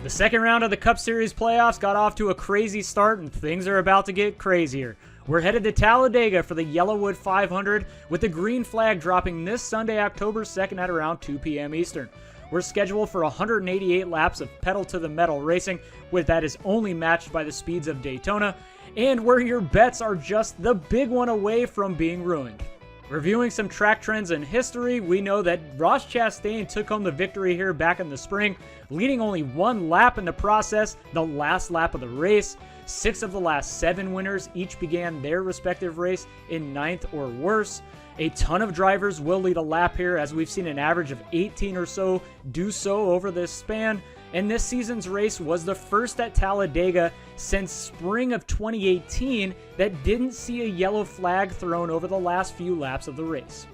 The second round of the Cup Series playoffs got off to a crazy start, and things are about to get crazier. We're headed to Talladega for the YellaWood 500, with the green flag dropping this Sunday, October 2nd at around 2 p.m. Eastern. We're scheduled for 188 laps of pedal-to-the-metal racing, with that is only matched by the speeds of Daytona, and where your bets are just the big one away from being ruined. Reviewing some track trends and history, we know that Ross Chastain took home the victory here back in the spring, leading only one lap in the process, the last lap of the race. 6 of the last 7 winners each began their respective race in 9th or worse. A ton of drivers will lead a lap here, as we've seen an average of 18 or so do so over this span. And this season's race was the first at Talladega since spring of 2018 that didn't see a yellow flag thrown over the last few laps of the race.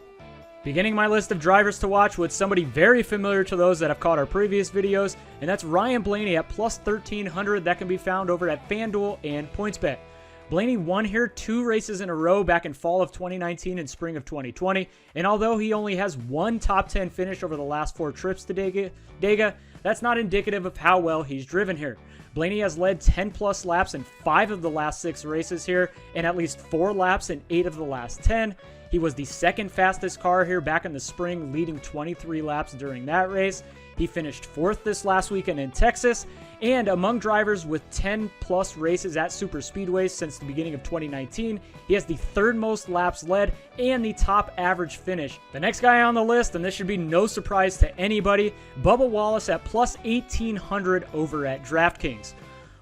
Beginning my list of drivers to watch with somebody very familiar to those that have caught our previous videos, and that's Ryan Blaney at plus 1300. That can be found over at FanDuel and PointsBet. Blaney won here 2 races in a row back in fall of 2019 and spring of 2020, and although he only has 1 top 10 finish over the last 4 trips to Talladega, that's not indicative of how well he's driven here. Blaney has led 10 plus laps in 5 of the last 6 races here, and at least 4 laps in 8 of the last 10. He was the second fastest car here back in the spring, leading 23 laps during that race. He finished 4th this last weekend in Texas, and among drivers with 10 plus races at super speedways since the beginning of 2019, he has the 3rd most laps led and the top average finish. The next guy on the list, and this should be no surprise to anybody, Bubba Wallace at plus 1800 over at DraftKings.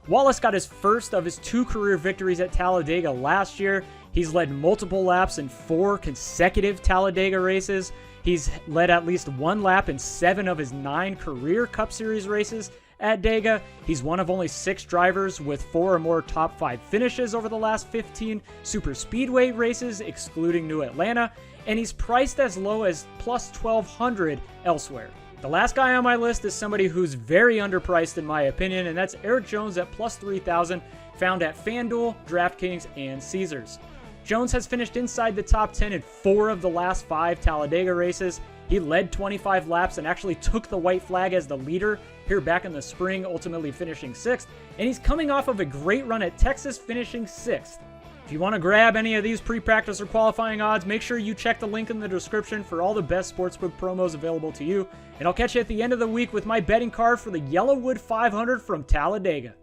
Wallace got his first of his 2 career victories at Talladega last year. He's led multiple laps in 4 consecutive Talladega races. He's led at least 1 lap in 7 of his 9 career Cup Series races at Dega. He's one of only 6 drivers with 4 or more top 5 finishes over the last 15 super speedway races, excluding New Atlanta, and he's priced as low as plus 1200 elsewhere. The last guy on my list is somebody who's very underpriced in my opinion, and that's Erik Jones at plus 3000, found at FanDuel, DraftKings, and Caesars. Jones has finished inside the top 10 in 4 of the last 5 Talladega races. He led 25 laps and actually took the white flag as the leader here back in the spring, ultimately finishing 6th. And he's coming off of a great run at Texas, finishing 6th. If you want to grab any of these pre-practice or qualifying odds, make sure you check the link in the description for all the best sportsbook promos available to you. And I'll catch you at the end of the week with my betting card for the YellaWood 500 from Talladega.